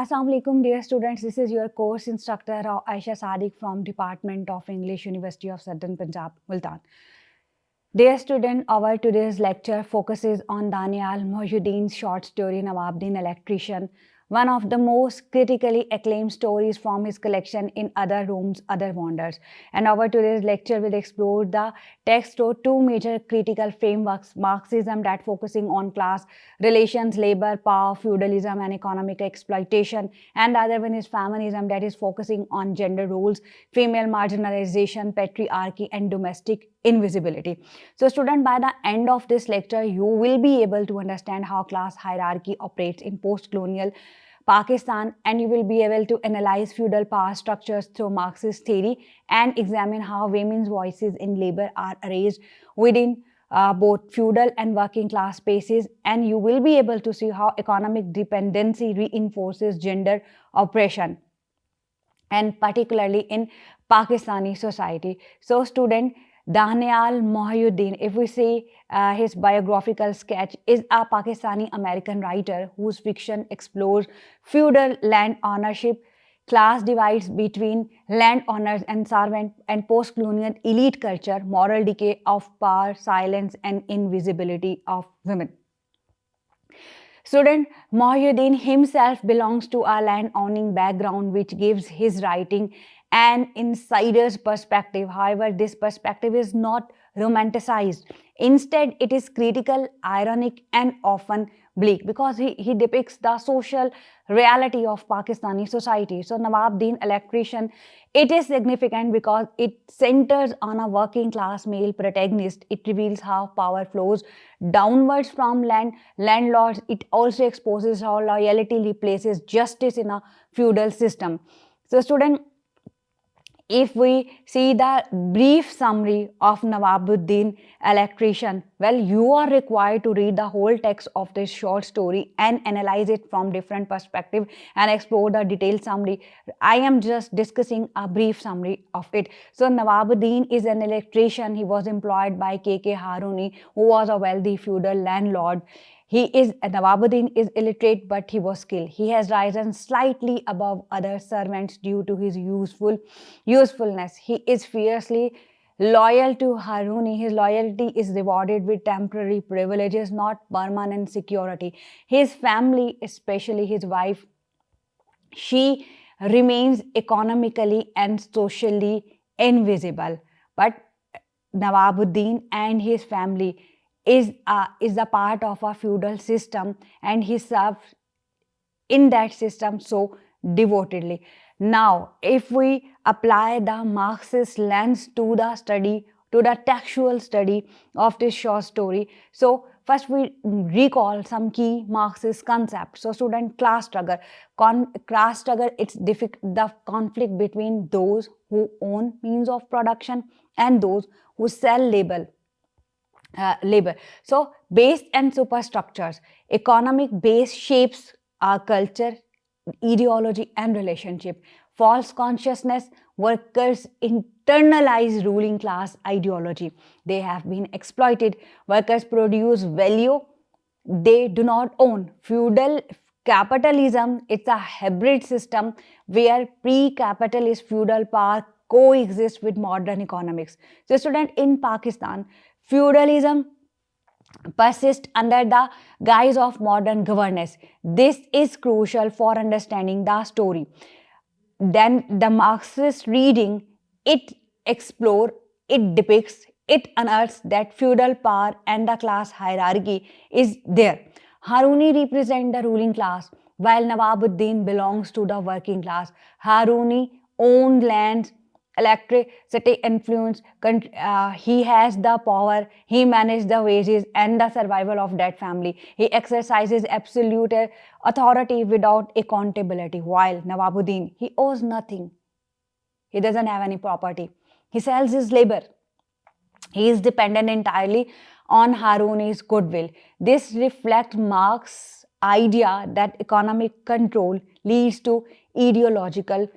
Assalamu alaikum, dear students. This is your course instructor Aisha Sadiq from Department of English, University of Southern Punjab, Multan. Dear student, our today's lecture focuses on Daniel Mohyuddin's short story Nawabuddin Electrician, one of the most critically acclaimed stories from his collection In Other Rooms, Other Wonders. And our today's lecture will explore the text of two major critical frameworks, Marxism that focusing on class relations, labor, power, feudalism and economic exploitation, and the other one is feminism that is focusing on gender roles, female marginalization, patriarchy and domestic invisibility. So student, by the end of this lecture, you will be able to understand how class hierarchy operates in post-colonial Pakistan, and you will be able to analyze feudal power structures through Marxist theory and examine how women's voices in labor are erased within both feudal and working class spaces, and you will be able to see how economic dependency reinforces gender oppression, and particularly in Pakistani society. So student, Daniel Mohyuddin, if we say his biographical sketch, is a Pakistani American writer whose fiction explores feudal land ownership, class divides between landowners and servants, and post-colonial elite culture, moral decay of power, silence, and invisibility of women. Student, Mohyuddin himself belongs to a land-owning background, which gives his writing an insider's perspective. However, this perspective is not romanticized. Instead, it is critical, ironic, and often bleak because he depicts the social reality of Pakistani society. So, Nawabuddin Electrician, it is significant because it centers on a working class male protagonist. It reveals how power flows downwards from landlords. It also exposes how loyalty replaces justice in a feudal system. So, student, if we see the brief summary of Nawabuddin Electrician, well, you are required to read the whole text of this short story and analyze it from different perspectives and explore the detailed summary. I am just discussing a brief summary of it. So Nawabuddin is an electrician. He was employed by K.K. Haruni, who was a wealthy feudal landlord. Nawabuddin is illiterate, but he was skilled. He has risen slightly above other servants due to his usefulness. He is fiercely loyal to Haruni. His loyalty is rewarded with temporary privileges, not permanent security. His family, especially his wife, she remains economically and socially invisible. But Nawabuddin and his family is a part of a feudal system, and he serves in that system so devotedly. Now, if we apply the Marxist lens to the textual study of this short story, so first we recall some key Marxist concepts. So student, class struggle. Class struggle, it's the conflict between those who own means of production and those who sell labor. So base and superstructures. Economic base shapes our culture, ideology and relationship. False consciousness, workers internalize ruling class ideology. They have been exploited. Workers produce value they do not own. Feudal capitalism, it's a hybrid system where pre-capitalist feudal power coexists with modern economics. So student, in Pakistan, feudalism persists under the guise of modern governance. This is crucial for understanding the story. Then the Marxist reading, it explores, it depicts, it unearths that feudal power and the class hierarchy is there. Haruni represents the ruling class, while Nawabuddin belongs to the working class. Haruni owned lands, electricity influence, he has the power, he manages the wages and the survival of that family. He exercises absolute authority without accountability, while Nawabuddin, he owes nothing. He doesn't have any property. He sells his labor. He is dependent entirely on Haruni's goodwill. This reflects Marx's idea that economic control leads to ideological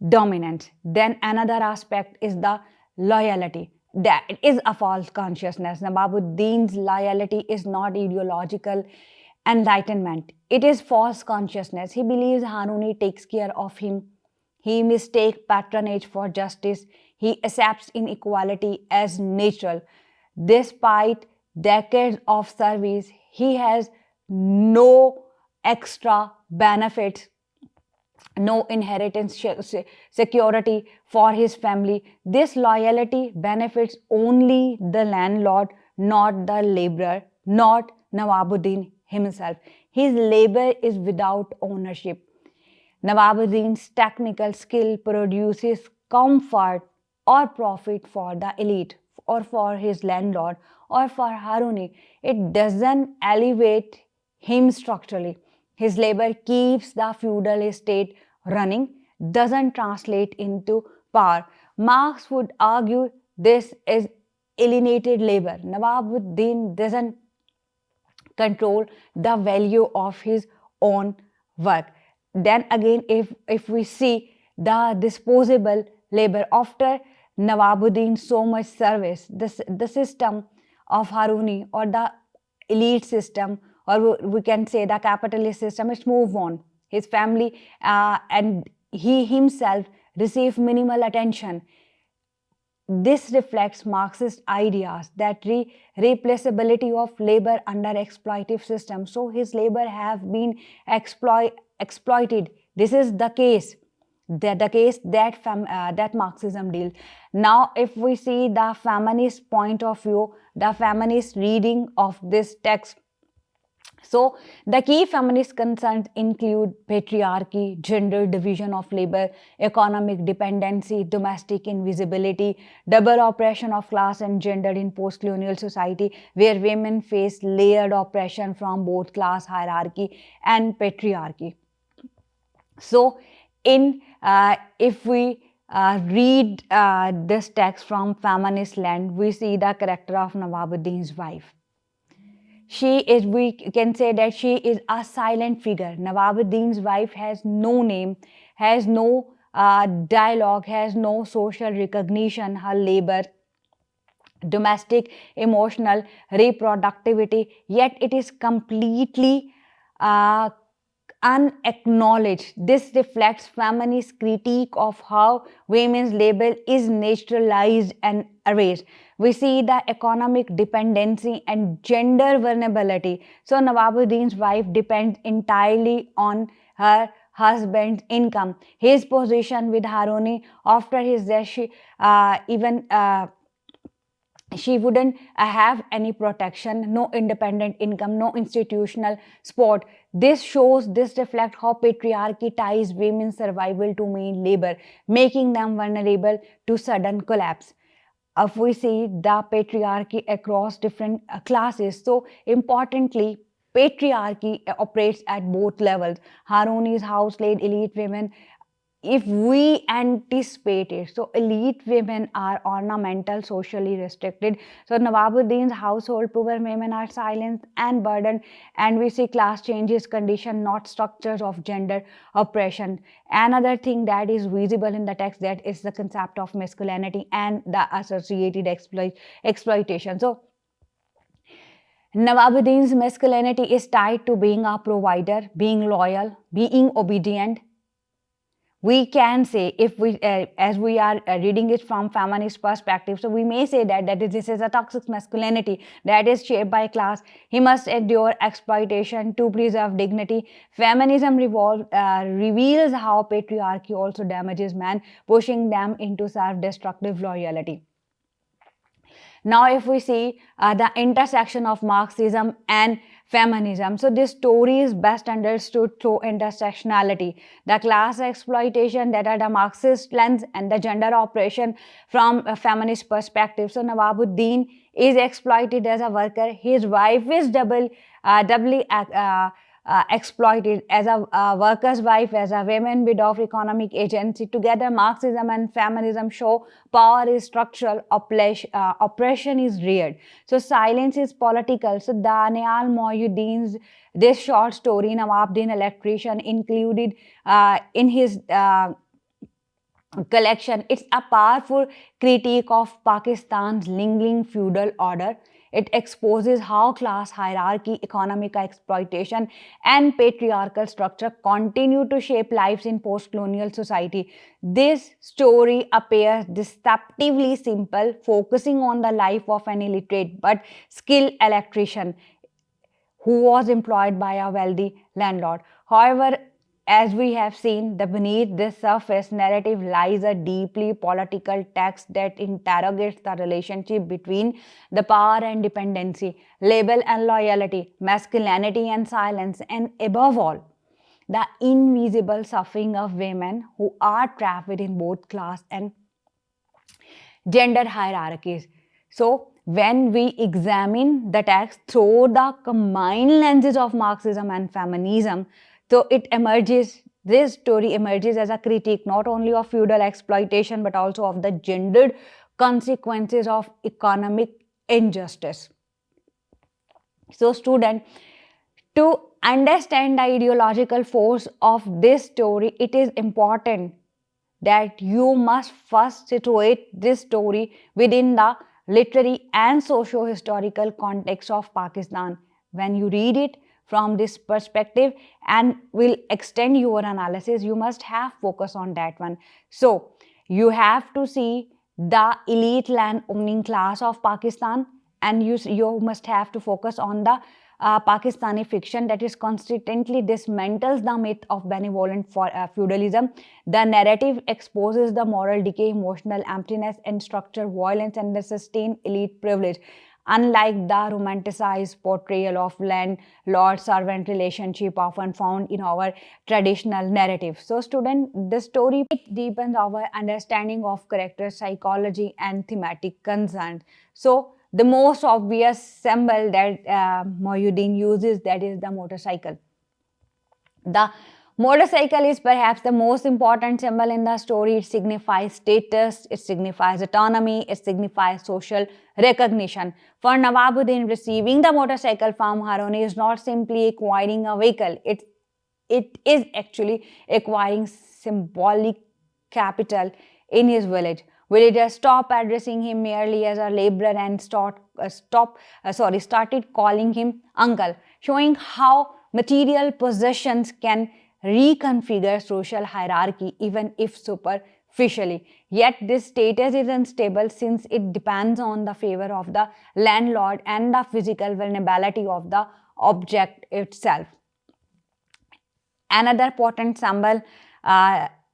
dominance. Then another aspect is the loyalty. That is a false consciousness. Nawabuddin's loyalty is not ideological. enlightenment. It is false consciousness. He believes Haruni takes care of him. He mistakes patronage for justice. He accepts inequality as natural. Despite decades of service, he has no extra benefits, no inheritance security for his family. This loyalty benefits only the landlord, not the laborer, not Nawabuddin himself. His labor is without ownership. Nawabuddin's technical skill produces comfort or profit for the elite or for his landlord or for Haruni. It doesn't elevate him structurally. His labor keeps the feudal estate running, doesn't translate into power. Marx would argue this is alienated labor. Nawabuddin doesn't control the value of his own work. Then again, if we see the disposable labor after Nawabuddin so much service, the system of Haruni or the elite system, or we can say the capitalist system, it's moved on. His family and he himself received minimal attention. This reflects Marxist ideas that replaceability of labor under exploitative systems. So his labor have been exploited. This is the case. The case that that Marxism deals. Now, if we see the feminist point of view, the feminist reading of this text, so, the key feminist concerns include patriarchy, gender division of labor, economic dependency, domestic invisibility, double oppression of class and gender in post colonial society, where women face layered oppression from both class hierarchy and patriarchy. So, if we read this text from feminist land, we see the character of Nawabuddin's wife. We can say that she is a silent figure. Nawabuddin's wife has no name, has no dialogue, has no social recognition. Her labor, domestic, emotional, reproductivity, yet it is completely uh, unacknowledged. This reflects feminist critique of how women's labor is naturalized and erased. We see the economic dependency and gender vulnerability. So Nawabuddin's wife depends entirely on her husband's income. His position with Haruni after his death, she wouldn't have any protection, no independent income, no institutional support. This reflects how patriarchy ties women's survival to main labor, making them vulnerable to sudden collapse. If we see the patriarchy across different classes, so importantly, patriarchy operates at both levels. Haruni's house-led elite women, if we anticipate it, so elite women are ornamental, socially restricted. So Nawabuddin's household poor women are silenced and burdened, and we see class changes condition, not structures of gender oppression. Another thing that is visible in the text, that is the concept of masculinity and the associated exploitation. So Nawabuddin's masculinity is tied to being a provider, being loyal, being obedient. We can say, if we as we are reading it from feminist perspective, so we may say this is a toxic masculinity that is shaped by class. He must endure exploitation to preserve dignity. Feminism reveals how patriarchy also damages men, pushing them into self-destructive loyalty. Now, if we see the intersection of Marxism and feminism, so this story is best understood through intersectionality. The class exploitation that are the Marxist lens and the gender oppression from a feminist perspective. So Nawabuddin is exploited as a worker. His wife is doubly exploited as a worker's wife, as a woman without economic agency. Together, Marxism and feminism show power is structural, oppression is reared. So silence is political. So Daniel Mohyuddin's this short story, Nawabuddin Electrician, included in his collection. It's a powerful critique of Pakistan's lingering feudal order. It exposes how class hierarchy, economic exploitation, and patriarchal structure continue to shape lives in post-colonial society. This story appears deceptively simple, focusing on the life of an illiterate but skilled electrician who was employed by a wealthy landlord. However, as we have seen, the beneath this surface narrative lies a deeply political text that interrogates the relationship between the power and dependency, labor and loyalty, masculinity and silence, and above all, the invisible suffering of women who are trapped within both class and gender hierarchies. So, when we examine the text through the combined lenses of Marxism and feminism, so this story emerges as a critique not only of feudal exploitation but also of the gendered consequences of economic injustice. So, student, to understand the ideological force of this story, it is important that you must first situate this story within the literary and socio-historical context of Pakistan. When you read it from this perspective and will extend your analysis, you must have focus on that one. So, you have to see the elite land owning class of Pakistan, and you must have to focus on the Pakistani fiction that is constantly dismantles the myth of benevolent feudalism. The narrative exposes the moral decay, emotional emptiness, and structural violence and the sustained elite privilege. Unlike the romanticized portrayal of landlord-servant relationship often found in our traditional narrative. So, student, the story it deepens our understanding of character psychology and thematic concerns. So, the most obvious symbol that Mohyuddin uses, that is the motorcycle. The motorcycle is perhaps the most important symbol in the story. It signifies status, it signifies autonomy, it signifies social recognition. For Nawabuddin, receiving the motorcycle from Haroni is not simply acquiring a vehicle, it is actually acquiring symbolic capital in his village. Villagers stopped addressing him merely as a laborer and started calling him uncle, showing how material possessions can reconfigure social hierarchy even if superficially. Yet this status is unstable since it depends on the favor of the landlord and the physical vulnerability of the object itself. Another potent symbol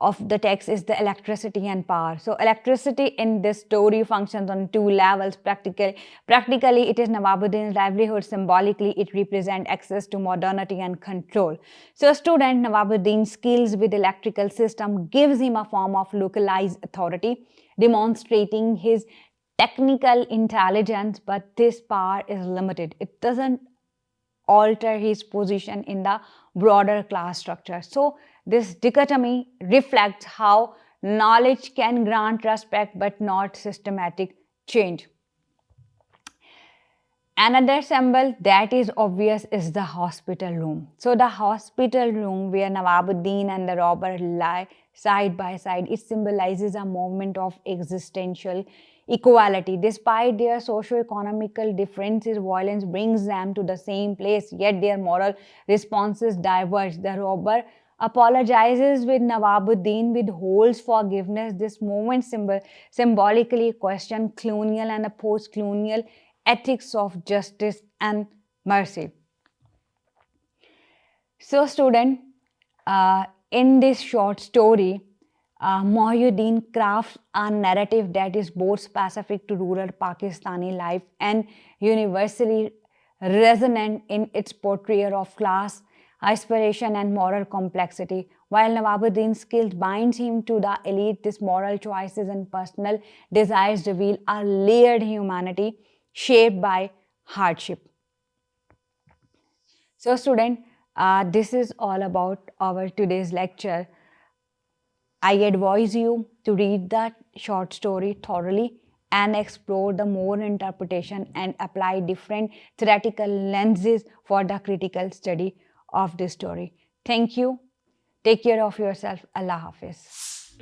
of the text is the electricity and power. So electricity in this story functions on two levels. Practically, it is Nawabuddin's livelihood. Symbolically, it represents access to modernity and control. So student, Nawabuddin's skills with electrical system gives him a form of localized authority, demonstrating his technical intelligence, but this power is limited. It doesn't alter his position in the broader class structure. So this dichotomy reflects how knowledge can grant respect but not systematic change. Another symbol that is obvious is the hospital room. So the hospital room where Nawabuddin and the robber lie side by side, it symbolizes a moment of existential equality. Despite their socio-economical differences, violence brings them to the same place, yet their moral responses diverge. The robber apologizes with Nawabuddin withholds forgiveness. This moment symbolically questions colonial and post-colonial ethics of justice and mercy. So student, in this short story, Mohyuddin crafts a narrative that is both specific to rural Pakistani life and universally resonant in its portrayal of class, aspiration and moral complexity. While Nawabuddin's skills binds him to the elite, his moral choices and personal desires reveal a layered humanity shaped by hardship. So student, this is all about our today's lecture. I advise you to read that short story thoroughly and explore the more interpretation and apply different theoretical lenses for the critical study of this story. Thank you. Take care of yourself. Allah Hafiz.